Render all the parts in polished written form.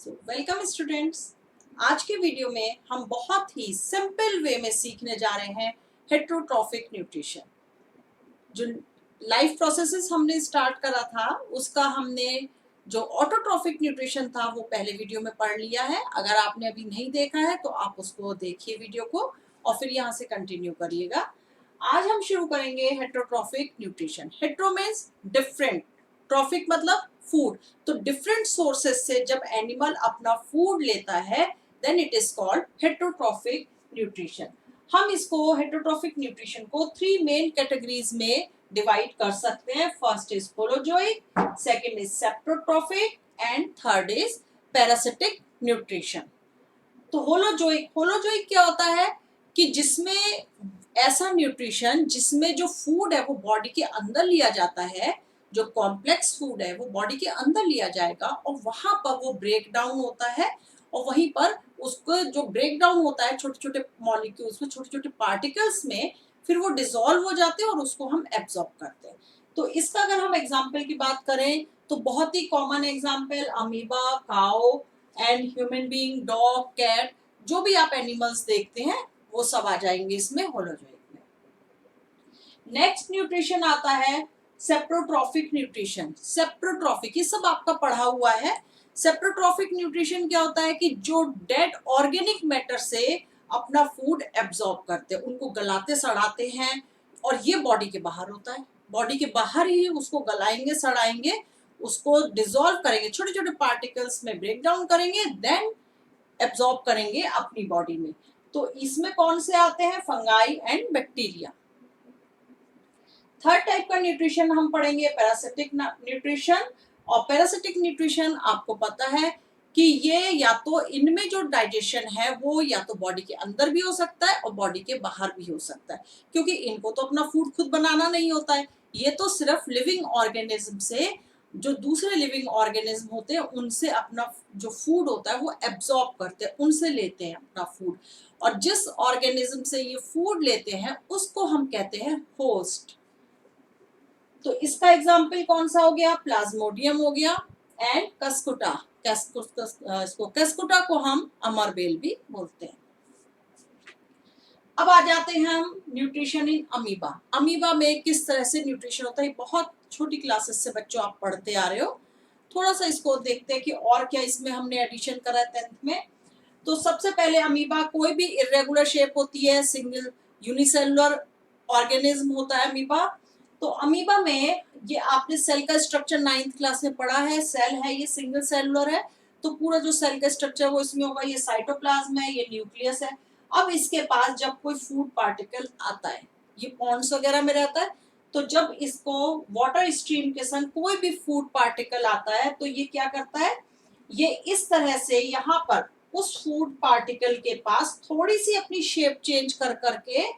Welcome students. आज के video में हम बहुत ही सिंपल वे में सीखने जा रहे हैं हेटरोट्रॉफिक न्यूट्रिशन। जो लाइफ प्रोसेसेस हमने स्टार्ट करा था उसका हमने जो ऑटोट्रॉफिक न्यूट्रिशन था वो पहले वीडियो में पढ़ लिया है। अगर आपने अभी नहीं देखा है तो आप उसको देखिए वीडियो को और फिर यहाँ से कंटिन्यू करिएगा। आज हम शुरू करेंगे heterotrophic nutrition. Hetero means different, trophic मतलब फूड। तो डिफरेंट सोर्सेस से जब एनिमल अपना फूड लेता है then it is called heterotrophic nutrition. हम इसको हेटरोट्रॉफिक न्यूट्रिशन को थ्री मेन कैटेगरीज में डिवाइड कर सकते हैं। First is holozoic, second is saprotrophic and third is parasitic nutrition. तो होलोजोइक, होलोजोइक क्या होता है कि जिसमें ऐसा न्यूट्रिशन जिसमें जो फूड है वो बॉडी के अंदर लिया जाता है, जो कॉम्प्लेक्स फूड है वो बॉडी के अंदर लिया जाएगा और वहां पर वो ब्रेक डाउन होता है और वहीं पर उसको जो ब्रेक डाउन होता है छोटे छोटे मॉलिक्यूल्स में, छोटे छोटे पार्टिकल्स में, फिर वो डिसॉल्व हो जाते हैं और उसको हम एब्जॉर्ब करते हैं। तो इसका अगर हम एग्जाम्पल की बात करें तो बहुत ही common example amoeba, cow and human being, dog, cat, जो भी आप एनिमल्स देखते हैं वो सब आ जाएंगे इसमें होलोजोइक में। नेक्स्ट न्यूट्रिशन आता है सेप्रोट्रॉफिक न्यूट्रिशन। सेप्रोट्रॉफिक ये सब आपका पढ़ा हुआ है। सेप्रोट्रॉफिक न्यूट्रिशन क्या होता है कि जो डेड ऑर्गेनिक मैटर से अपना फूड एब्जॉर्ब करते हैं, उनको गलाते सड़ाते हैं और ये बॉडी के बाहर होता है। बॉडी के बाहर ही उसको गलाएंगे, सड़ाएंगे, उसको डिसॉल्व करेंगे, छोटे छोटे पार्टिकल्स में ब्रेक डाउन करेंगे, देन एब्जॉर्ब करेंगे अपनी बॉडी में। तो इसमें कौन से आते हैं? Fungi and bacteria. Third type का न्यूट्रिशन हम पढ़ेंगे पैरासिटिक न्यूट्रिशन। और पैरासिटिक न्यूट्रिशन आपको पता है कि ये या तो इनमें जो डाइजेशन है वो या तो बॉडी के अंदर भी हो सकता है और बॉडी के बाहर भी हो सकता है, क्योंकि इनको तो अपना फूड खुद बनाना नहीं होता है। ये तो सिर्फ लिविंग ऑर्गेनिज्म से, जो दूसरे लिविंग ऑर्गेनिज्म होते हैं उनसे अपना जो फूड होता है वो एब्जॉर्ब करते हैं, उनसे लेते हैं अपना फूड। और जिस ऑर्गेनिज्म से ये फूड लेते हैं उसको हम कहते हैं होस्ट। तो इसका एग्जाम्पल कौन सा हो गया? प्लाज्मोडियम हो गया एंड कस्कुटा। इसको कस्कुटा को हम अमरबेल भी बोलते हैं। अब आ जाते हैं हम न्यूट्रिशन इन अमीबा। अमीबा में किस तरह से न्यूट्रिशन होता है, बहुत छोटी क्लासेस से बच्चों आप पढ़ते आ रहे हो। थोड़ा सा इसको देखते हैं कि और क्या इसमें हमने एडिशन करा है 10th में। तो सबसे पहले अमीबा कोई भी इरेगुलर शेप होती है, सिंगल यूनिसेलुलर ऑर्गेनिज्म होता है अमीबा। तो अमीबा में ये आपने सेल का स्ट्रक्चर 9th क्लास में पढ़ा है। सेल है, ये सिंगल सेलुलर है, तो पूरा जो सेल का स्ट्रक्चर वो इसमें होगा। ये साइटोप्लाज्म है, ये न्यूक्लियस है। अब इसके पास जब कोई फूड पार्टिकल आता है, ये पॉन्ड्स वगैरह में रहता है, तो जब इसको वाटर स्ट्रीम के संग कोई भी फूड पार्टिकल आता है तो ये क्या करता है, ये इस तरह से यहाँ पर उस फूड पार्टिकल के पास थोड़ी सी अपनी शेप चेंज कर करके,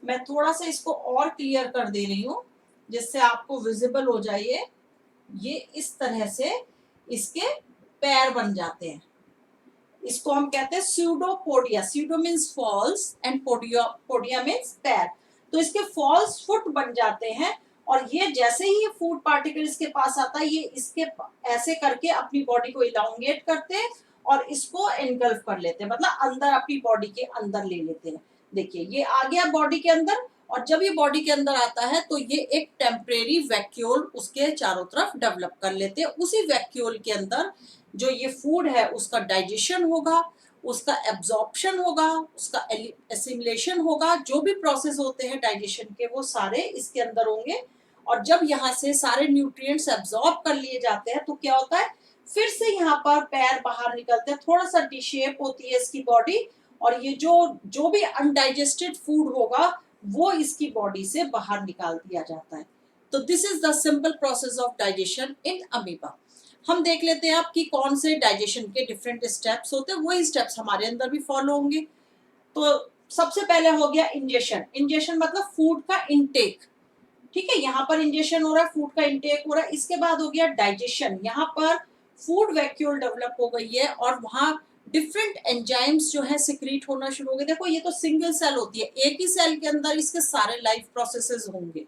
मैं थोड़ा सा इसको और क्लियर कर दे रही हूँ जिससे आपको विजिबल हो जाए। ये इस तरह से इसके पैर बन जाते हैं। इसको हम कहते हैं pseudopodia. Pseudo means false and podia, podia means पैर। तो इसके फॉल्स फुट बन जाते हैं और ये जैसे ही ये फूड पार्टिकल इसके पास आता है ये इसके ऐसे करके अपनी बॉडी को इलांगेट करते हैं और इसको एनगल्फ कर लेते हैं, मतलब अंदर अपनी बॉडी के अंदर ले लेते हैं। देखिए ये आ गया बॉडी के अंदर, और जब ये बॉडी के अंदर आता है तो ये एक टेम्परेरी वैक्यूल उसके चारों तरफ डेवलप कर लेते हैं। उसी वैक्यूल के अंदर जो ये फूड है उसका डाइजेशन होगा, उसका एब्जॉर्प्शन होगा, उसका एसिमिलेशन होगा। जो भी प्रोसेस होते हैं डाइजेशन के वो सारे इसके अंदर होंगे। और जब यहाँ से सारे न्यूट्रिएंट्स एब्जॉर्ब कर लिए जाते हैं तो क्या होता है, फिर से यहाँ पर पैर बाहर निकलते हैं, थोड़ा सा डिशेप होती है इसकी बॉडी और ये जो जो भी अनडाइजेस्टेड फूड होगा वो इसकी बॉडी से बाहर निकाल दिया जाता है। तो this is the simple process of digestion in amoeba. हम देख लेते हैं अब कि कौन से डाइजेशन के डिफरेंट स्टेप्स होते हैं, वही स्टेप्स हमारे अंदर भी फॉलो होंगे। तो सबसे पहले हो गया इंजेशन। इंजेशन मतलब फूड का इनटेक, ठीक है, यहाँ पर इंजेशन हो रहा है, फूड का इनटेक हो रहा है। इसके बाद हो गया डाइजेशन। यहाँ पर फूड वैक्यूल डेवलप हो गई है और वहाँ डिफरेंट एंजाइम्स जो है सिक्रीट होना शुरू हो गए। देखो ये तो सिंगल सेल होती है, एक ही सेल के अंदर इसके सारे लाइफ प्रोसेसेस होंगे।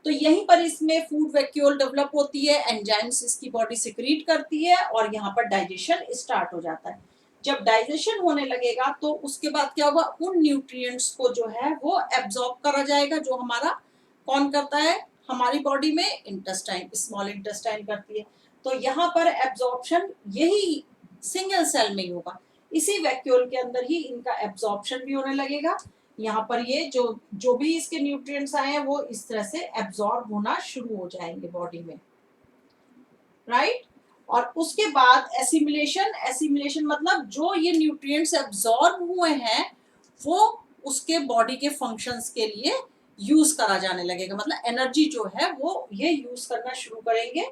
तो यहीं पर इसमें फूड वैक्यूल डेवलप होती है, एंजाइम्स इसकी बॉडी सिक्रीट करती है और यहाँ पर डाइजेशन स्टार्ट हो जाता है। जब डाइजेशन होने लगेगा तो उसके बाद क्या होगा, उन न्यूट्रिएंट्स को जो है वो एब्जॉर्ब करा जाएगा, जो हमारा कौन करता है, हमारी बॉडी में इंटेस्टाइन, स्मॉल इंटेस्टाइन करती है। तो यहाँ पर एब्जॉर्प्शन यही सिंगल सेल में ही होगा, इसी वैक्यूल के अंदर ही इनका एब्जॉर्प्शन भी होने लगेगा। यहाँ पर ये जो जो भी इसके न्यूट्रिएंट्स आए हैं वो इस तरह से एब्जॉर्ब होना शुरू हो जाएंगे बॉडी में, राइट। और उसके बाद एसिमिलेशन, एसिमिलेशन मतलब जो ये न्यूट्रिएंट्स एब्जॉर्ब हुए हैं वो उसके बॉडी के फंक्शंस के लिए यूज करा जाने लगेगा, मतलब एनर्जी जो है वो ये यूज करना शुरू करेंगे।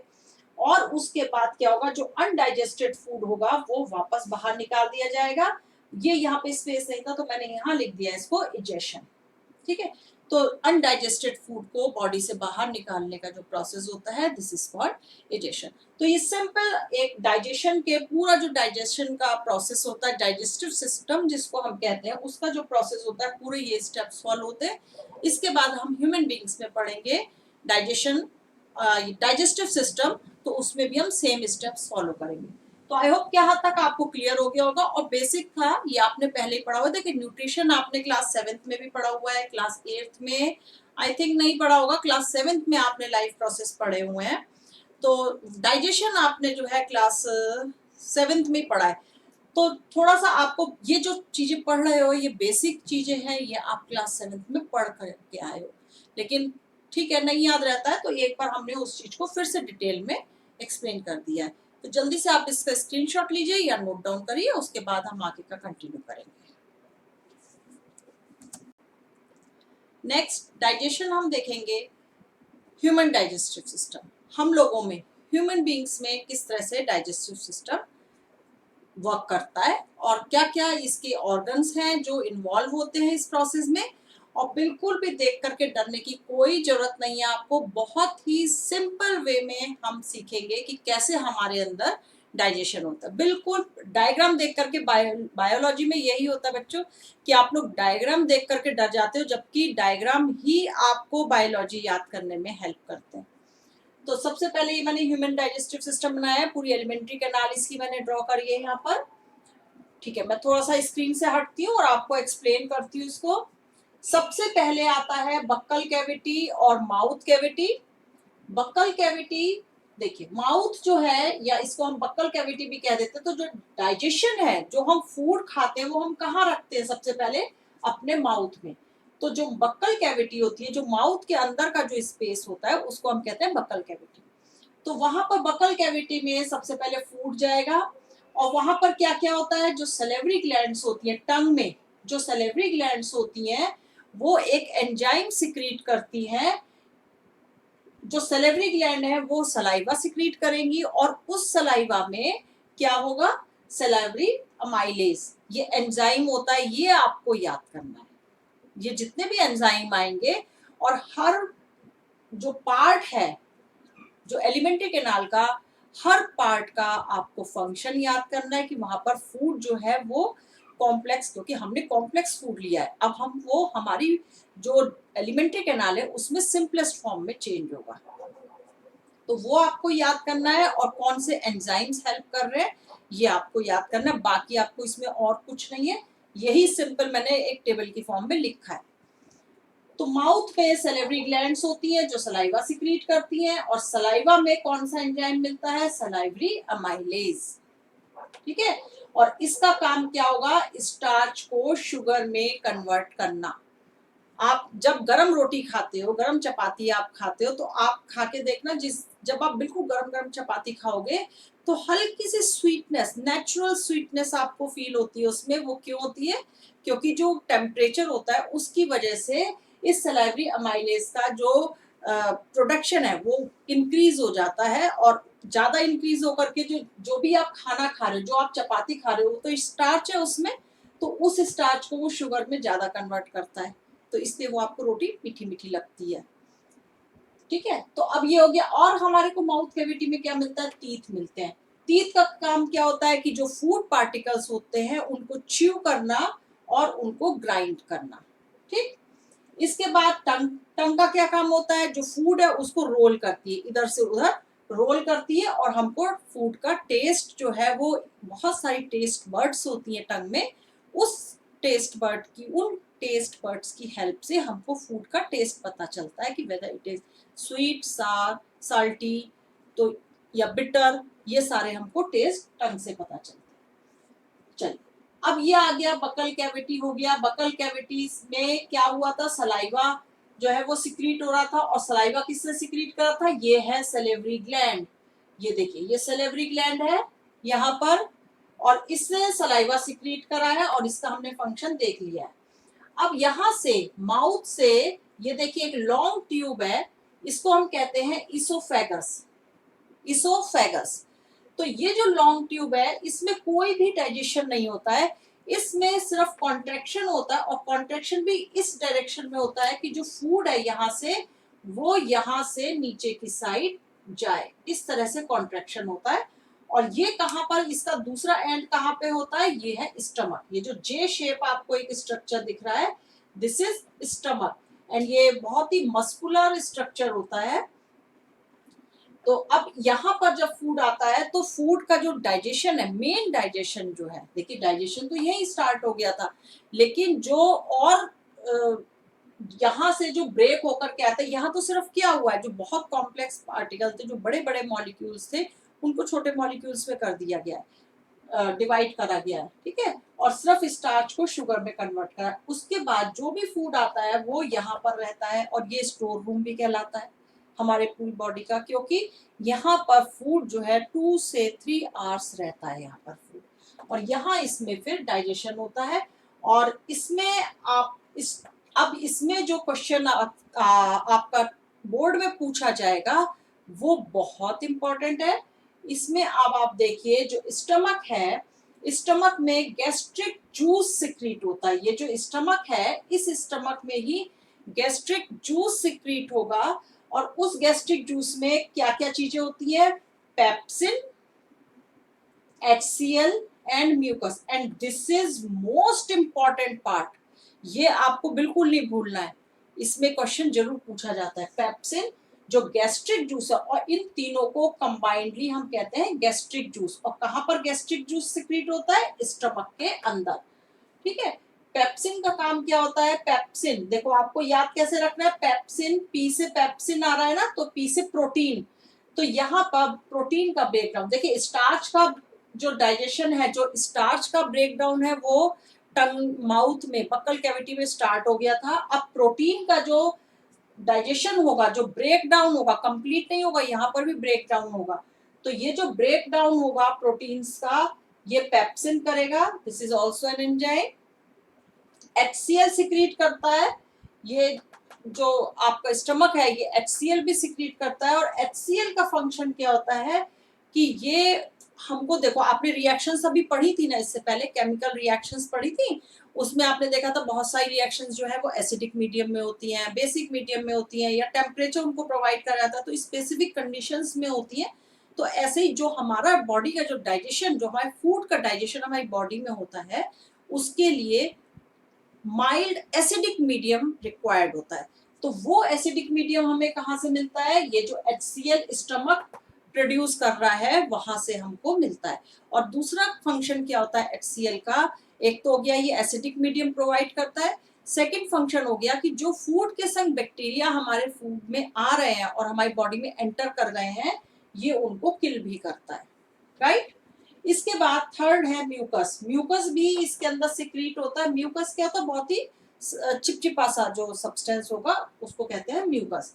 और उसके बाद क्या होगा, जो अनडाइजेस्टेड फूड होगा वो वापस बाहर निकाल दिया जाएगा। ये यहाँ पे स्पेस नहीं था तो मैंने यहाँ लिख दिया इसको इजेशन, ठीक है। तो अनडाइजेस्टेड फूड को बॉडी से बाहर निकालने का जो प्रोसेस होता है दिस इज कॉल्ड इजेशन। तो ये सिंपल एक डाइजेशन के पूरा जो डाइजेशन का प्रोसेस होता है, डाइजेस्टिव सिस्टम जिसको हम कहते हैं, उसका जो प्रोसेस होता है पूरे ये स्टेप्स फॉलो होते हैं। इसके बाद हम ह्यूमन बींग्स में पढ़ेंगे डाइजेशन, डाइजेस्टिव सिस्टम, तो उसमें भी हम सेम स्टेप्स फॉलो करेंगे। तो आई होप कि यहाँ तक आपको क्लियर हो गया होगा। और बेसिक था ये आपने पहले ही पढ़ा हुआ था कि न्यूट्रिशन आपने क्लास 7th में भी पढ़ा हुआ है, क्लास 8th में आई थिंक नहीं पढ़ा होगा, क्लास 7th में आपने लाइफ प्रोसेस पढ़े हुए हैं। तो डाइजेशन आपने जो है क्लास 7th में पढ़ा है। तो थोड़ा सा आपको ये जो चीजें पढ़ रहे हो ये बेसिक चीजें हैं, ये आप क्लास 7th में पढ़ करके आए हो, लेकिन ठीक है नहीं याद रहता है तो एक बार हमने उस चीज को फिर से डिटेल में एक्सप्लेन कर दिया है। तो जल्दी से आप इसका स्क्रीनशॉट लीजिए या नोट डाउन करिए, उसके बाद हम आगे का कंटिन्यू करेंगे। नेक्स्ट डाइजेशन हम देखेंगे ह्यूमन डाइजेस्टिव सिस्टम। हम लोगों में, ह्यूमन बींग्स में किस तरह से डाइजेस्टिव सिस्टम वर्क करता है और क्या क्या इसके ऑर्गन्स हैं जो इन्वॉल्व होते हैं इस प्रोसेस में। और बिल्कुल भी देख करके डरने की कोई जरूरत नहीं है आपको, बहुत ही सिंपल वे में हम सीखेंगे कि कैसे हमारे अंदर डाइजेशन होता है। बिल्कुल डायग्राम देख करके, बायोलॉजी में यही होता है बच्चों कि आप लोग डायग्राम देख करके डर जाते हो, जबकि डायग्राम ही आपको बायोलॉजी याद करने में हेल्प करते हैं। तो सबसे पहले ये मैंने ह्यूमन डाइजेस्टिव सिस्टम बनाया है, पूरी एलिमेंट्री कैनाल इसकी मैंने ड्रॉ करी है यहाँ पर, ठीक है। मैं थोड़ा सा स्क्रीन से हटती हूँ और आपको एक्सप्लेन करती हूँ इसको। सबसे पहले आता है बक्कल कैविटी और माउथ कैविटी। बक्कल कैविटी देखिए, माउथ जो है या इसको हम बक्कल कैविटी भी कह देते हैं, तो जो डाइजेशन है, जो हम फूड खाते हैं वो हम कहाँ रखते हैं, सबसे पहले अपने माउथ में। तो जो बक्कल कैविटी होती है, जो माउथ के अंदर का जो स्पेस होता है उसको हम कहते हैं बक्कल कैविटी। तो वहां पर बक्कल कैविटी में सबसे पहले फूड जाएगा और वहां पर क्या क्या होता है, जो सलेवरी ग्लैंड्स होती है टंग में, जो सलेवरी ग्लैंड्स होती हैं वो एक एंजाइम सिक्रीट करती है। जो सलेवरी ग्लैंड है वो सलाइवा सिक्रीट करेंगी और उस सलाइवा में क्या होगा, सलाइवरी अमाइलेज, ये एंजाइम होता है, ये आपको याद करना है। ये जितने भी एंजाइम आएंगे और हर जो पार्ट है, जो एलिमेंट्री कैनाल का हर पार्ट का आपको फंक्शन याद करना है कि वहां पर फूड जो है वो कॉम्प्लेक्स, क्योंकि हमने कॉम्प्लेक्स फूड लिया है, अब हम वो हमारी जो एलिमेंट्री कैनाल है उसमें सिंपलेस्ट फॉर्म में चेंज होगा, तो वो आपको याद करना है। और कौन से एंजाइम्स हेल्प कर रहे हैं ये आपको याद करना है, बाकी आपको इसमें और कुछ नहीं है, यही सिंपल मैंने एक टेबल की फॉर्म में लिखा है। तो माउथ में सलेवरी ग्लैंड्स होती है जो सलाइवा सिक्रीट करती हैं और सलाइवा में कौन सा एंजाइम मिलता है, सलाइवरी अमाइलेज, ठीक है। और इसका काम क्या होगा, स्टार्च को शुगर में कन्वर्ट करना। आप जब गरम रोटी खाते हो, गरम चपाती आप खाते हो, तो आप खा के देखना, जब आप बिल्कुल गरम गरम चपाती खाओगे तो हल्की सी स्वीटनेस, नेचुरल स्वीटनेस आपको फील होती है उसमें। वो क्यों होती है, क्योंकि जो टेम्परेचर होता है उसकी वजह से इस सलाइवरी अमाइलेज का जो प्रोडक्शन है वो इंक्रीज हो जाता है, और ज्यादा इंक्रीज होकर के जो भी आप खाना खा रहे हो, जो आप चपाती खा रहे हो तो स्टार्च है उसमें, तो उस स्टार्च को वो शुगर में ज्यादा कन्वर्ट करता है, तो इसलिए वो आपको रोटी मीठी मीठी लगती है, ठीक है। तो अब ये हो गया। और हमारे को माउथ कैविटी में क्या मिलता है, टीथ मिलते हैं। टीथ का काम क्या होता है कि जो फूड पार्टिकल्स होते हैं उनको च्यू करना और उनको ग्राइंड करना, ठीक। इसके बाद टंग, टंग का क्या काम होता है, जो फूड है उसको रोल करती है, इधर से उधर रोल करती है और हमको फूड का टेस्ट जो है वो, बहुत सारी टेस्ट बर्ड्स होती है टंग में, उस उन टेस्ट बर्ड्स की हेल्प से हमको फूड का टेस्ट पता चलता है कि वेदर इट इज स्वीट, सार, साल्टी, तो या बिटर, ये सारे हमको टेस्ट टंग से पता चलते हैं। चलिए, अब ये आ गया बकल कैविटी हो गया। बकल कैविटी में क्या हुआ था, सलाइवा जो है वो सिक्रीट हो रहा था, और सलाइवा किसने सिक्रीट करा था, ये है सेलेवरी ग्लैंड। ये देखिए, ये सेलेवरी ग्लैंड है यहाँ पर, और इसने सलाइवा सिक्रीट करा है, और इसका हमने फंक्शन देख लिया है। अब यहाँ से माउथ से, ये देखिए एक लॉन्ग ट्यूब है, इसको हम कहते हैं इसोफेगस। इसोफेगस, तो ये जो लॉन्ग ट्यूब है इसमें कोई भी डाइजेशन नहीं होता है, इसमें सिर्फ कॉन्ट्रैक्शन होता है, और कॉन्ट्रैक्शन भी इस डायरेक्शन में होता है कि जो फूड है यहाँ से, वो यहाँ से नीचे की साइड जाए, इस तरह से कॉन्ट्रैक्शन होता है। और ये कहाँ पर, इसका दूसरा एंड कहाँ पे होता है, ये है स्टमक। ये जो जे शेप आपको एक स्ट्रक्चर दिख रहा है, दिस इज स्टमक, एंड ये बहुत ही मस्कुलर स्ट्रक्चर होता है। तो अब यहाँ पर जब फूड आता है तो फूड का जो डाइजेशन है, मेन डाइजेशन जो है, देखिए डाइजेशन तो यही स्टार्ट हो गया था, लेकिन जो और यहाँ से जो ब्रेक होकर के आता है, यहाँ तो सिर्फ क्या हुआ है, जो बहुत कॉम्प्लेक्स पार्टिकल थे, जो बड़े बड़े मॉलिक्यूल्स थे, उनको छोटे मॉलिक्यूल्स में कर दिया गया है, डिवाइड करा गया है, ठीक है, और सिर्फ स्टार्च को शुगर में कन्वर्ट करा। उसके बाद जो भी फूड आता है वो यहाँ पर रहता है, और ये स्टोर रूम भी कहलाता है हमारे पूरी बॉडी का, क्योंकि यहाँ पर फूड जो है 2 से 3 आवर्स रहता है यहाँ पर फूड, और यहाँ इसमें फिर डाइजेशन होता है। और इसमें आप अब इसमें जो क्वेश्चन आपका बोर्ड में पूछा जाएगा वो बहुत इंपॉर्टेंट है। इसमें अब आप देखिए, जो स्टमक है, स्टमक में गैस्ट्रिक जूस सिक्रीट होता है। ये जो स्टमक है, इस स्टमक में ही गैस्ट्रिक जूस सिक्रीट होगा, और उस गैस्ट्रिक जूस में क्या क्या चीजें होती है, pepsin, HCl and mucus, and this is most important part, ये आपको बिल्कुल नहीं भूलना है, इसमें क्वेश्चन जरूर पूछा जाता है। पेप्सिन जो गैस्ट्रिक जूस है, और इन तीनों को कंबाइंडली हम कहते हैं गैस्ट्रिक जूस। और कहां पर गैस्ट्रिक जूस सिक्रीट होता है, स्टमक के अंदर, ठीक है। पेप्सिन का काम क्या होता है, पेप्सिन देखो आपको याद कैसे रखना है, पेप्सिन, पी से पेप्सिन आ रहा है ना, तो पी से प्रोटीन, तो यहाँ पर प्रोटीन का ब्रेकडाउन देखिए, स्टार्च का जो डाइजेशन है, जो स्टार्च का ब्रेकडाउन है वो टंग, माउथ में, बक्कल कैविटी में स्टार्ट हो गया था। अब प्रोटीन का जो डाइजेशन होगा, जो ब्रेक डाउन होगा, कंप्लीट नहीं होगा, यहाँ पर भी ब्रेक डाउन होगा, तो ये जो ब्रेक डाउन होगा प्रोटीन्स का, ये पेप्सिन करेगा, this is also an enzyme. HCl secrete करता है, ये जो आपका स्टमक है ये HCl भी सिक्रीट करता है। और HCl का फंक्शन क्या होता है कि ये हमको, देखो आपने रिएक्शंस अभी पढ़ी थी ना, इससे पहले केमिकल रिएक्शंस पढ़ी थी, उसमें आपने देखा था बहुत सारी रिएक्शंस जो है वो एसिडिक मीडियम में होती हैं, बेसिक मीडियम में होती हैं, या टेम्परेचर उनको प्रोवाइड करा जाता है तो स्पेसिफिक कंडीशंस में होती हैं। तो ऐसे ही जो हमारा बॉडी का जो डाइजेशन, जो हमारे फूड का डाइजेशन हमारी बॉडी में होता है, उसके लिए माइल्ड एसिडिक मीडियम रिक्वायर्ड होता है। तो वो एसिडिक मीडियम हमें कहाँ से मिलता है, ये जो HCl स्टमक प्रोड्यूस कर रहा है वहां से हमको मिलता है। और दूसरा फंक्शन क्या होता है HCl का, एक तो हो गया ये एसिडिक मीडियम प्रोवाइड करता है, सेकेंड फंक्शन हो गया कि जो फूड के संग बैक्टीरिया हमारे फूड में आ रहे हैं और हमारी बॉडी में एंटर कर रहे हैं, ये उनको किल भी करता है, राइट। इसके बाद थर्ड है म्यूकस। म्यूकस भी इसके अंदर सिक्रीट होता है। म्यूकस क्या होता है, बहुत ही चिपचिपा सा जो सब्सटेंस होगा उसको कहते हैं mucus.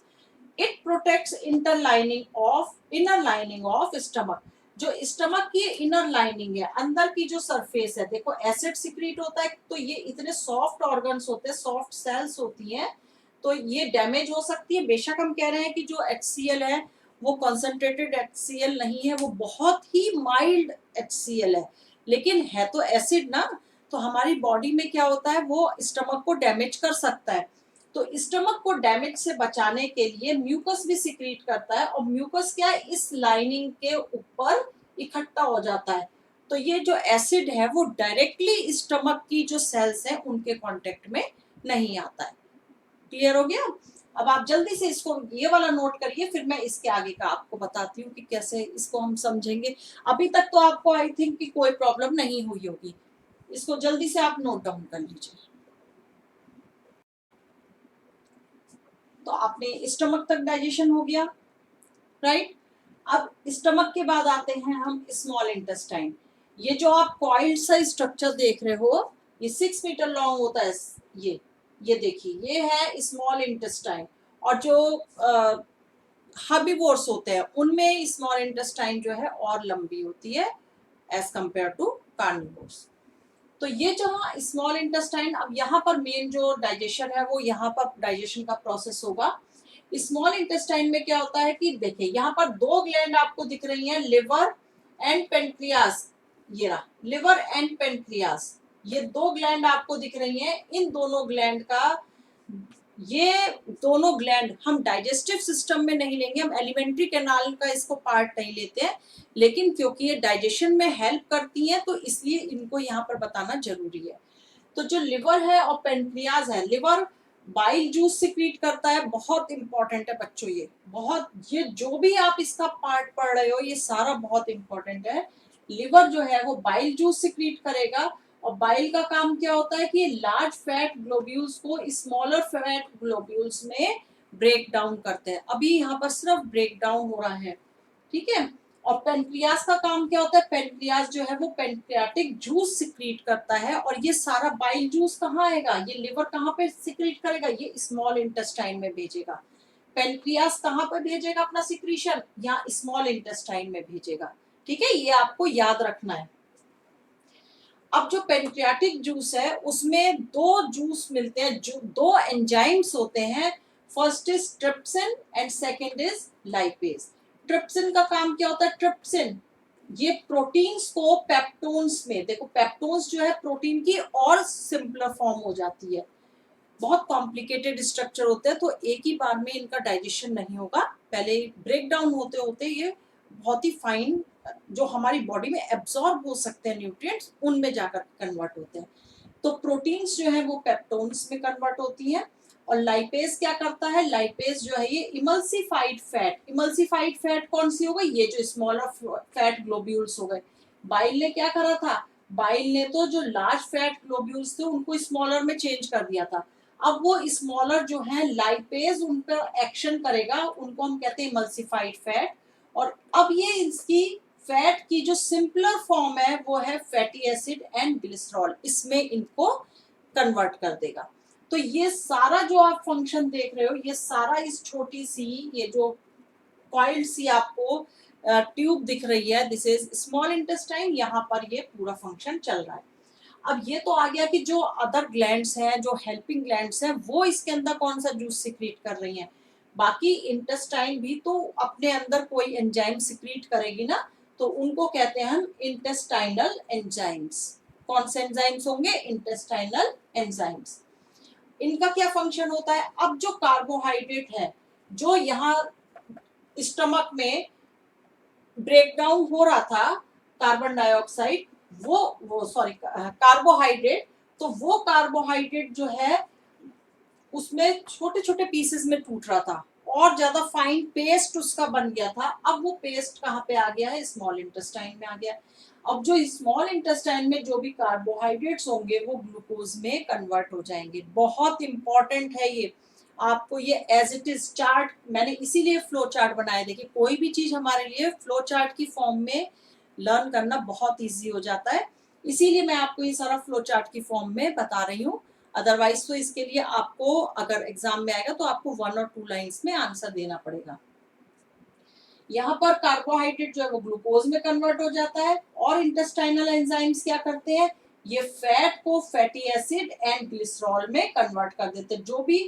It protects inner lining of stomach. जो स्टमक की इनर लाइनिंग है, अंदर की जो सरफेस है, देखो एसिड सिक्रीट होता है, तो ये इतने सॉफ्ट ऑर्गन्स होते हैं, सॉफ्ट सेल्स होती हैं, तो ये डैमेज हो सकती है। बेशक हम कह रहे हैं कि जो HCl है वो कॉन्सेंट्रेटेड HCl नहीं है, वो बहुत ही माइल्ड HCl है, लेकिन है तो एसिड ना, तो हमारी बॉडी में क्या होता है, वो स्टमक को डैमेज कर सकता है। तो स्टमक को डैमेज से बचाने के लिए म्यूकस भी सिक्रीट करता है, और म्यूकस क्या है, इस लाइनिंग के ऊपर इकट्ठा हो जाता है, तो ये जो एसिड है वो डायरेक्टली स्टमक की जो सेल्स हैं उनके कांटेक्ट में नहीं आता है। क्लियर हो गया? अब आप जल्दी से इसको ये वाला नोट करिए, फिर मैं इसके आगे का आपको बताती हूँ कि कैसे इसको हम समझेंगे। अभी तक तो आपको आई थिंक कि कोई प्रॉब्लम नहीं हुई होगी। इसको जल्दी से आप नोट डाउन कर लीजिए। तो आपने स्टमक तक डाइजेशन हो गया, राइट? अब स्टमक के बाद आते हैं हम स्मॉल इंटेस्टाइन। ये जो आप कॉइल्ड सा स्ट्रक्चर देख रहे हो, ये 6 मीटर लॉन्ग होता है। ये देखिए, ये है स्मॉल इंटेस्टाइन। और जो हर्बीवोर्स होते हैं उनमें स्मॉल इंटेस्टाइन जो है और लंबी होती है एज कंपेयर टू कार्निवोर्स। तो ये जो स्मॉल इंटेस्टाइन, अब यहाँ पर मेन जो डाइजेशन है वो यहाँ पर डाइजेशन का प्रोसेस होगा। स्मॉल इंटेस्टाइन में क्या होता है कि देखिए यहाँ पर दो ग्लैंड आपको दिख रही हैं, लिवर एंड पेनक्रियास। ये रहा लिवर एंड पेनक्रियास, ये दो ग्लैंड आपको दिख रही हैं। इन दोनों ग्लैंड का, ये दोनों ग्लैंड हम डाइजेस्टिव सिस्टम में नहीं लेंगे, हम एलिमेंट्री कैनाल का इसको पार्ट नहीं लेते हैं, लेकिन क्योंकि ये डाइजेशन में हेल्प करती हैं तो इसलिए इनको यहाँ पर बताना जरूरी है। तो जो लिवर है और पेनक्रियाज है, लिवर बाइल जूस सिक्रीट करता है, बहुत इंपॉर्टेंट है बच्चों। ये बहुत, ये जो भी आप इसका पार्ट पढ़ रहे हो ये सारा बहुत इंपॉर्टेंट है। लिवर जो है वो बाइल जूस सिक्रीट करेगा, और बाइल का काम क्या होता है कि लार्ज फैट ग्लोब्यूल्स को स्मॉलर फैट ग्लोब्यूल्स में ब्रेक डाउन करते हैं। अभी यहाँ पर सिर्फ ब्रेक डाउन हो रहा है, ठीक है। और पेनक्रियास का काम क्या होता है, पेनक्रियास जो है वो पेनक्रियाटिक जूस सिक्रीट करता है, और ये सारा बाइल जूस कहाँ आएगा, ये लिवर कहाँ पे सिक्रीट करेगा, ये स्मॉल इंटेस्टाइन में भेजेगा। पेनक्रियास कहाँ पर भेजेगा अपना सिक्रीशन, यहाँ स्मॉल इंटेस्टाइन में भेजेगा, ठीक है। ये आपको याद रखना है। अब जो पेनक्रियाटिक जूस है उसमें दो जूस मिलते हैं, जो दो एंजाइम्स होते हैं। First is trypsin and second is lipase. Trypsin का काम क्या होता है, ट्रिप्सिन ये प्रोटीन्स को पेप्टोन्स में, देखो पेप्टोन्स जो है प्रोटीन की और सिंपलर फॉर्म हो जाती है। बहुत कॉम्प्लिकेटेड स्ट्रक्चर होते हैं तो एक ही बार में इनका डाइजेशन नहीं होगा, पहले ब्रेक डाउन होते होते ये बहुत ही फाइन जो हमारी बॉडी में एब्जॉर्ब हो सकते हैं न्यूट्रिएंट्स, उनमें जाकर कन्वर्ट होते हैं। तो प्रोटीन्स जो है वो पेप्टोन्स में कन्वर्ट होती हैं। और लाइपेज क्या करता है, लाइपेज जो है ये इमल्सिफाइड फैट, इमल्सिफाइड फैट कौन सी हो गई, ये जो स्मॉलर फैट ग्लोब्यूल्स हो गए। बाइल ने क्या करा था, बाइल ने तो जो लार्ज फैट ग्लोब्यूल्स थे उनको स्मॉलर में चेंज कर दिया था। अब वो स्मॉलर जो है लाइपेज उन पर एक्शन करेगा, उनको हम कहते हैं इमल्सिफाइड फैट। और अब ये इसकी फैट की जो सिंपलर फॉर्म है वो है फैटी एसिड एंड ग्लिसरॉल, इसमें इनको कन्वर्ट कर देगा। तो ये सारा जो आप फंक्शन देख रहे हो, ये सारा इस छोटी सी, ये जो कॉइल्ड सी आपको ट्यूब दिख रही है, दिस इज स्मॉल इंटेस्टाइन, यहाँ पर ये पूरा फंक्शन चल रहा है। अब ये तो आ गया कि जो अदर ग्लैंड्स हैं, जो हेल्पिंग ग्लैंड्स हैं, वो इसके अंदर कौन सा जूस सिक्रीट कर रही हैं। बाकी इंटेस्टाइन भी तो अपने अंदर कोई एंजाइम सिक्रीट करेगी ना, तो उनको कहते हैं हम इंटेस्टाइनल एंजाइम्स। कौन से एंजाइम्स होंगे, इंटेस्टाइनल एंजाइम्स। इनका क्या फंक्शन होता है, अब जो कार्बोहाइड्रेट है जो यहाँ स्टमक में ब्रेक डाउन हो रहा था, कार्बन डाइऑक्साइड, वो सॉरी कार्बोहाइड्रेट, तो वो कार्बोहाइड्रेट जो है उसमें छोटे छोटे पीसेस में टूट रहा था और ज्यादा फाइन पेस्ट उसका बन गया था। अब वो पेस्ट कहाँ पे आ गया है, स्मॉल इंटेस्टाइन में आ गया। अब जो स्मॉल इंटेस्टाइन में जो भी कार्बोहाइड्रेट्स होंगे वो ग्लूकोज में कन्वर्ट हो जाएंगे। बहुत इंपॉर्टेंट है ये, आपको ये एज इट इज चार्ट, मैंने इसीलिए फ्लो चार्ट बनाया। देखिए कोई भी चीज हमारे लिए फ्लो चार्ट की फॉर्म में लर्न करना बहुत ईजी हो जाता है, इसीलिए मैं आपको ये सारा फ्लो चार्ट की फॉर्म में बता रही हूँ। अदरवाइज तो इसके लिए आपको अगर एग्जाम में आएगा तो आपको 1 और 2 लाइंस में आंसर देना पड़ेगा। यहाँ पर कार्बोहाइड्रेट जो है वो ग्लूकोज में कन्वर्ट हो जाता है, और इंटेस्टाइनल एंजाइम्स क्या करते हैं, ये फैट को फैटी एसिड एंड ग्लिसरॉल में कन्वर्ट कर देते हैं। जो भी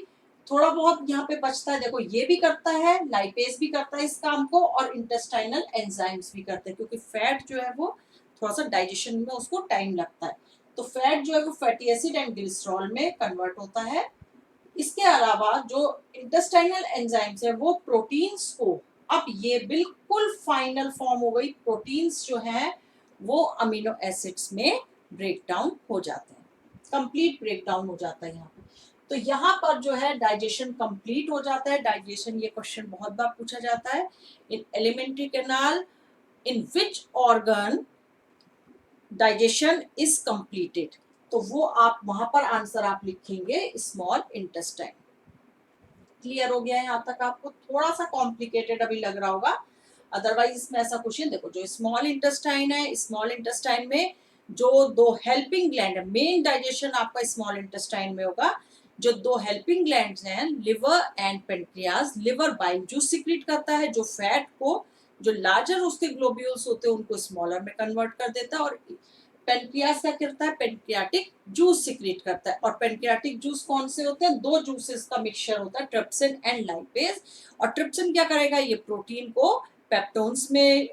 थोड़ा बहुत यहाँ पे बचता है, देखो ये भी करता है, लाइपेज भी करता है इस काम को, और इंटेस्टाइनल एंजाइम्स भी करते हैं, क्योंकि फैट जो है वो थोड़ा सा डाइजेशन में उसको टाइम लगता है। तो फैट जो है वो फैटी एसिड एंड ग्लिसरॉल में कन्वर्ट होता है। इसके अलावा जो इंटेस्टाइनल एंजाइम्स है वो प्रोटीन्स को, अब ये बिल्कुल फाइनल फॉर्म हो गई, प्रोटीन्स जो है वो अमीनो एसिड्स में ब्रेक डाउन हो जाते हैं, कंप्लीट ब्रेक डाउन हो जाता है यहाँ पे। तो यहाँ पर जो है डाइजेशन कंप्लीट हो जाता है। डाइजेशन, ये क्वेश्चन बहुत बार पूछा जाता है, इन alimentary canal in which organ digestion is completed. तो वो आप वहां पर आंसर आप लिखेंगे स्मॉल इंटेस्टाइन। क्लियर हो गया यहाँ तक? आपको थोड़ा सा कॉम्प्लिकेटेड अभी लग रहा होगा, अदरवाइज इसमें ऐसा कुछ नहीं। देखो, जो स्मॉल इंटेस्टाइन है, स्मॉल इंटेस्टाइन में जो दो हेल्पिंग ग्लैंड है, मेन डाइजेशन आपका स्मॉल इंटेस्टाइन में होगा। जो दो हेल्पिंग ग्लैंड्स हैं, liver and pancreas. Liver bile juice secrete करता है, जो फैट को, जो लार्जर उसके ग्लोब्यूल्स होते हैं उनको स्मॉलर में कन्वर्ट कर देता है। और पेनक्रियास क्या करता है? पेनक्रियाटिक जूस सिक्रीट करता है। और पेनक्रियाटिक जूस कौन से होते हैं? दो जूसेस का मिक्सचर होता है, ट्रिप्सिन एंड लाइपेज। और ट्रिप्सिन क्या करेगा? ये प्रोटीन को पेप्टोन्स में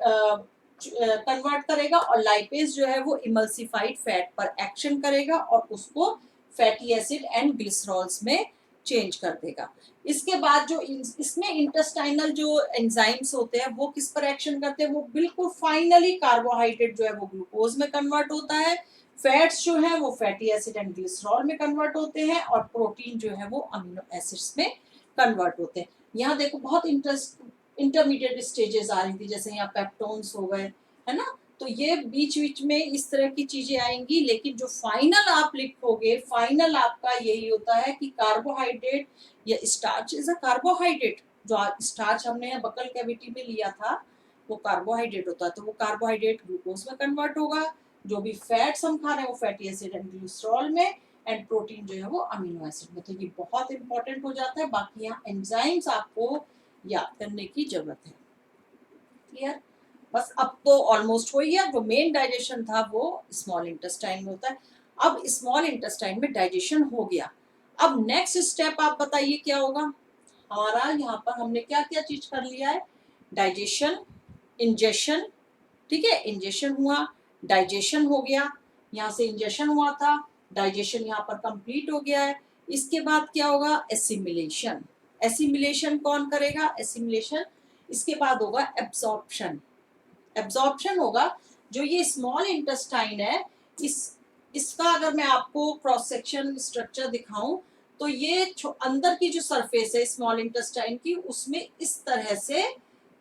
कन्वर्ट करेगा, और लाइपेज जो है वो इमल्सिफाइड फैट पर एक्शन करेगा और उसको फैटी एसिड एंड ग्लिसरॉल्स में चेंज कर देगा। इसके बाद जो इसमें इंटेस्टाइनल जो एंजाइम्स होते हैं वो किस पर एक्शन करते हैं? वो बिल्कुल फाइनली कार्बोहाइड्रेट जो है वो ग्लूकोज में कन्वर्ट होता है, फैट्स जो है वो फैटी एसिड एंड ग्लिसरॉल में कन्वर्ट होते हैं, और प्रोटीन जो है वो अमीनो एसिड्स में कन्वर्ट होते हैं। यहाँ देखो बहुत इंटरमीडिएट स्टेजेस आ रही थी, जैसे यहाँ पेप्टोन्स हो गए, है ना। तो ये बीच बीच में इस तरह की चीजें आएंगी, लेकिन जो फाइनल आप लिखोगे, फाइनल आपका यही होता है कि कार्बोहाइड्रेट या स्टार्च इज अ कार्बोहाइड्रेट। जो स्टार्च हमने बकल कैविटी में लिया था वो कार्बोहाइड्रेट होता है, तो वो कार्बोहाइड्रेट ग्लूकोज में कन्वर्ट होगा। जो भी फैट्स हम खा रहे हैं वो फैटी एसिड एंड ग्लिसरॉल में, एंड प्रोटीन जो है वो अमीनो एसिड में। तो ये बहुत इंपॉर्टेंट हो जाता है। बाकी यहाँ एंजाइम्स आपको याद करने की जरूरत है। क्लियर? बस अब तो ऑलमोस्ट हो ही गया। जो मेन डाइजेशन था वो स्मॉल इंटेस्टाइन में होता है। अब स्मॉल इंटेस्टाइन में डाइजेशन हो गया, अब नेक्स्ट स्टेप आप बताइए क्या होगा हमारा। यहाँ पर हमने क्या क्या चीज कर लिया है? डाइजेशन, इंजेशन, ठीक है, इंजेशन हुआ, डाइजेशन हो गया, यहाँ से इंजेशन हुआ था, डाइजेशन यहाँ पर कंप्लीट हो गया है। इसके बाद क्या होगा? एसिमिलेशन। एसिमिलेशन कौन करेगा? एसिमिलेशन इसके बाद होगा एब्जॉर्प्शन। एब्जॉर्प्शन होगा, जो ये स्मॉल इंटेस्टाइन है, इसका अगर मैं आपको क्रॉस सेक्शन स्ट्रक्चर दिखाऊं तो ये अंदर की जो सरफेस है स्मॉल इंटेस्टाइन की, उसमें इस तरह से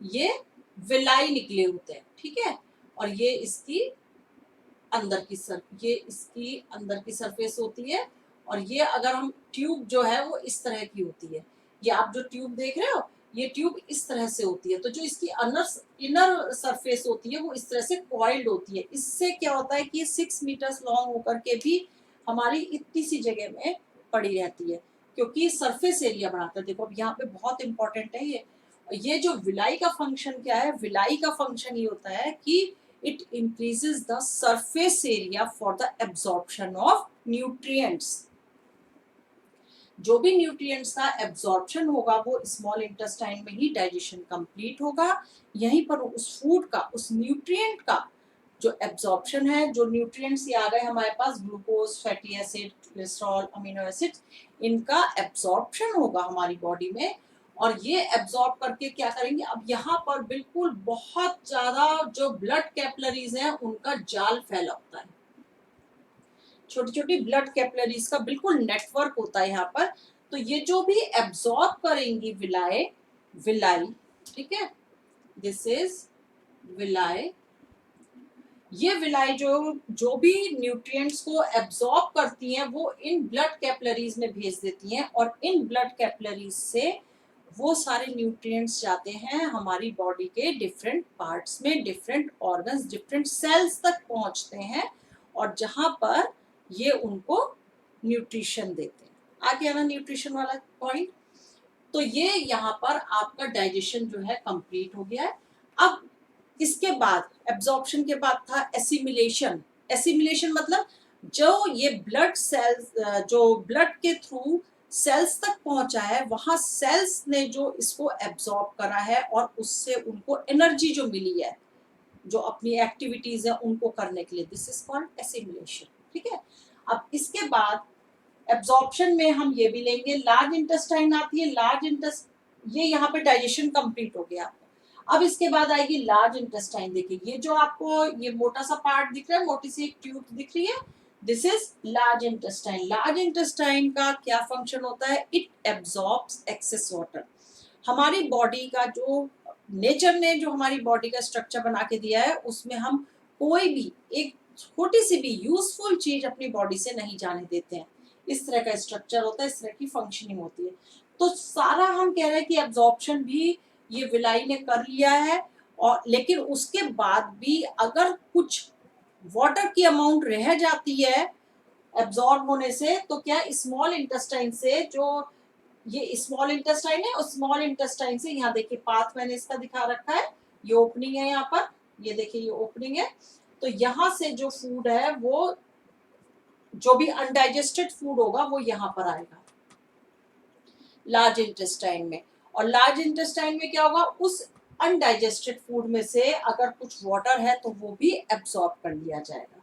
ये विलाई निकले होते हैं, ठीक है। और ये इसकी ये इसकी अंदर की सरफेस होती है। और ये अगर हम ट्यूब जो है वो इस तरह की होती है। ये आप जो ट्यूब देख रहे हो, ये ट्यूब इस तरह से होती है। तो जो इसकी इनर सरफेस होती है वो इस तरह से कॉइल्ड होती है। इससे क्या होता है कि ये 6 मीटर्स लॉन्ग होकर के भी हमारी इतनी सी जगह में पड़ी रहती है, क्योंकि सरफेस एरिया बढ़ाता है। देखो अब यहाँ पे बहुत इंपॉर्टेंट है ये जो विलाई का फंक्शन क्या है? विलाई का फंक्शन ये होता है कि it increases the surface area for the absorption of nutrients। जो भी न्यूट्रिएंट्स का एब्जॉर्प्शन होगा वो स्मॉल इंटेस्टाइन में ही डाइजेशन कंप्लीट होगा। यहीं पर उस फूड का, उस न्यूट्रिएंट का जो एब्जॉर्प्शन है, जो न्यूट्रिएंट्स ये आ गए हमारे पास, glucose, fatty acid, cholesterol, amino acids, इनका एब्जॉर्प्शन होगा हमारी बॉडी में। और ये एब्जॉर्ब करके क्या करेंगे? अब यहाँ पर बिल्कुल बहुत ज्यादा जो ब्लड कैपिलरीज हैं उनका जाल फैला होता है। छोटी छोटी ब्लड कैपिलरीज का बिल्कुल नेटवर्क होता है यहाँ पर। तो ये जो भी एब्जॉर्ब करेंगी विलाई, ठीक है, दिस इज विलाई। ये विलाई जो भी न्यूट्रिएंट्स को एब्जॉर्ब करती हैं वो इन ब्लड कैपिलरीज में भेज देती हैं, और इन ब्लड कैपिलरीज से वो सारे न्यूट्रिएंट्स जाते हैं हमारी बॉडी के डिफरेंट पार्ट्स में, डिफरेंट ऑर्गन्स, डिफरेंट सेल्स तक पहुंचते हैं, और जहां पर ये उनको न्यूट्रिशन देते हैं। आ गया ना न्यूट्रिशन वाला पॉइंट? तो ये यहाँ पर आपका डाइजेशन जो है कंप्लीट हो गया है। अब इसके बाद एब्जॉर्प्शन के बाद था एसिमिलेशन। एसिमिलेशन मतलब जो ये ब्लड सेल्स, जो ब्लड के थ्रू सेल्स तक पहुंचा है, वहां सेल्स ने जो इसको एब्जॉर्ब करा है और उससे उनको एनर्जी जो मिली है, जो अपनी एक्टिविटीज है उनको करने के लिए, दिस इज कॉल्ड एसिमिलेशन, ठीक है। अब इसके बाद एब्जॉर्प्शन में हम ये भी लेंगे, लार्ज इंटेस्टाइन आती है। ये यहाँ पे डाइजेशन कंप्लीट हो गया। अब इसके बाद आएगी लार्ज इंटेस्टाइन। देखिए ये जो आपको ये मोटा सा पार्ट दिख रहा है, मोटी सी एक ट्यूब दिख रही है, this is large intestine. Large intestine का क्या फंक्शन होता है? It absorbs excess water. हमारी बॉडी का जो नेचर ने जो हमारी बॉडी का स्ट्रक्चर बना के दिया है, उसमें हम कोई भी एक छोटी सी भी यूजफुल चीज अपनी बॉडी से नहीं जाने देते हैं। इस तरह का स्ट्रक्चर होता है, इस तरह की फंक्शनिंग होती है। तो सारा हम कह रहे हैं कि एब्जॉर्प्शन भी ये विलाई ने कर लिया है, और लेकिन उसके बाद भी अगर कुछ वाटर की अमाउंट रह जाती है एब्जॉर्ब होने से, तो क्या स्मॉल इंटेस्टाइन से, जो ये स्मॉल इंटेस्टाइन है, और स्मॉल इंटेस्टाइन से यहाँ देखिए पाथ मैंने इसका दिखा रखा है, ये ओपनिंग है यहाँ पर, ये देखिए ये ओपनिंग है। तो यहाँ से जो फूड है वो, जो भी अनडाइजेस्टेड फूड होगा वो यहाँ पर आएगा लार्ज इंटेस्टाइन में। और लार्ज इंटेस्टाइन में क्या होगा? उस अनडाइजेस्टेड फूड में से अगर कुछ वाटर है तो वो भी एब्जॉर्ब कर लिया जाएगा,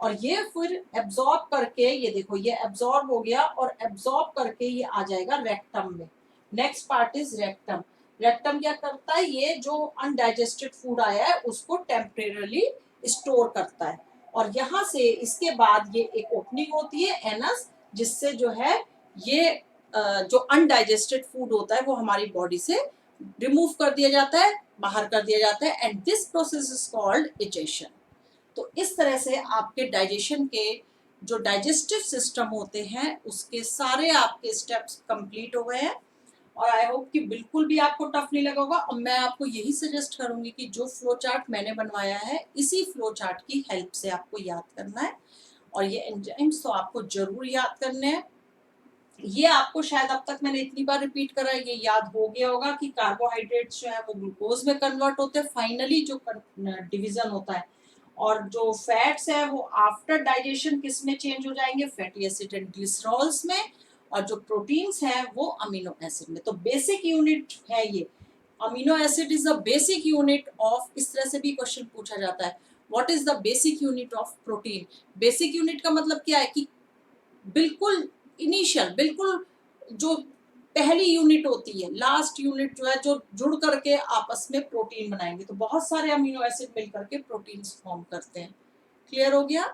और ये फिर एब्जॉर्ब करके, ये देखो ये एब्जॉर्ब हो गया, और एब्जॉर्ब करके ये आ जाएगा रेक्टम में। Next part is rectum. Rectum क्या करता है? ये जो अनडाइजेस्टेड फूड आया है उसको टेम्परेरली स्टोर करता है, और यहाँ से इसके बाद ये एक ओपनिंग होती है एनस, जिससे जो है ये जो अनडाइजेस्टेड फूड होता है वो हमारी बॉडी से रिमूव कर दिया जाता है, बाहर कर दिया जाता है, and this process is called egestion. तो इस तरह से आपके डाइजेशन के जो डाइजेस्टिव सिस्टम होते हैं उसके सारे आपके स्टेप्स कंप्लीट हो गए हैं, और आई होप कि बिल्कुल भी आपको टफ नहीं लगा होगा। और मैं आपको यही सजेस्ट करूंगी कि जो फ्लो चार्ट मैंने बनवाया है, इसी फ्लो चार्ट की हेल्प से आपको याद करना है, और ये एंजाइम्स तो आपको जरूर याद करने हैं। ये आपको शायद अब तक मैंने इतनी बार रिपीट करा है, ये याद हो गया होगा कि कार्बोहाइड्रेट्स जो है वो ग्लूकोज में कन्वर्ट होते हैं फाइनली, जो डिवीजन होता है, और जो फैट्स है वो आफ्टर डाइजेशन किस में चेंज हो जाएंगे? फैटी एसिड एंड ग्लिसरॉल्स में, और जो प्रोटीन्स हैं वो अमीनो एसिड में। तो बेसिक यूनिट है ये, amino acid is the basic unit of, इस तरह से भी क्वेश्चन पूछा जाता है, what is the basic unit of protein? Basic unit का मतलब क्या है कि बिल्कुल इनिशियल, बिल्कुल जो पहली यूनिट होती है, लास्ट यूनिट जो है, जो जुड़ करके आपस में प्रोटीन बनाएंगे। तो बहुत सारे अमीनो एसिड मिल करके प्रोटीन्स फॉर्म करते हैं। क्लियर हो गया?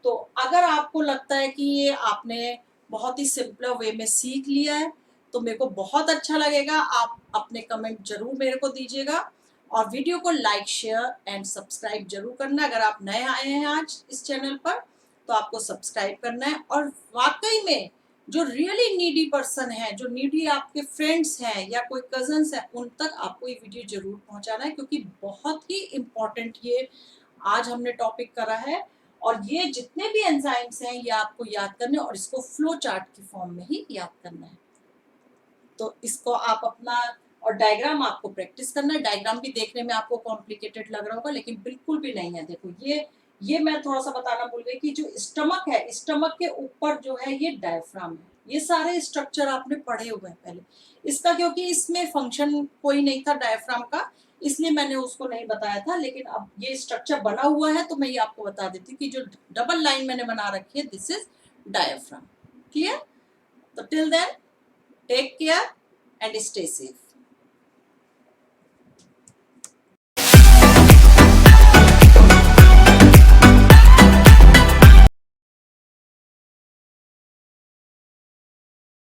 तो अगर आपको लगता है कि ये आपने बहुत ही सिंपल वे में सीख लिया है, तो मेरे को बहुत अच्छा लगेगा। आप अपने कमेंट जरूर मेरे को दीजिएगा, और वीडियो को लाइक शेयर एंड सब्सक्राइब जरूर करना। अगर आप नए आए हैं आज इस चैनल पर तो आपको सब्सक्राइब करना है, और वाकई में जो रियली नीडी पर्सन है, जो नीडी आपके फ्रेंड्स हैं या कोई कजन्स हैं, उन तक आपको ये वीडियो जरूर पहुंचाना है, क्योंकि बहुत ही इम्पोर्टेंट ये आज हमने टॉपिक करा है। और ये जितने भी एंजाइम्स हैं ये आपको याद करने, और इसको फ्लो चार्ट की फॉर्म में ही याद करना है। तो इसको आप अपना, और डायग्राम आपको प्रैक्टिस करना है। डायग्राम भी देखने में आपको कॉम्प्लिकेटेड लग रहा होगा, लेकिन बिल्कुल भी नहीं है। देखो ये मैं थोड़ा सा बताना भूल गई कि जो स्टमक है, स्टमक के ऊपर जो है ये डायफ्राम है। ये सारे स्ट्रक्चर आपने पढ़े हुए हैं पहले। इसका क्योंकि इसमें फंक्शन कोई नहीं था डायफ्राम का, इसलिए मैंने उसको नहीं बताया था, लेकिन अब ये स्ट्रक्चर बना हुआ है तो मैं ये आपको बता देती हूँ कि जो डबल लाइन मैंने बना रखी है, दिस इज डायफ्राम। क्लियर? तो till then take care and stay safe.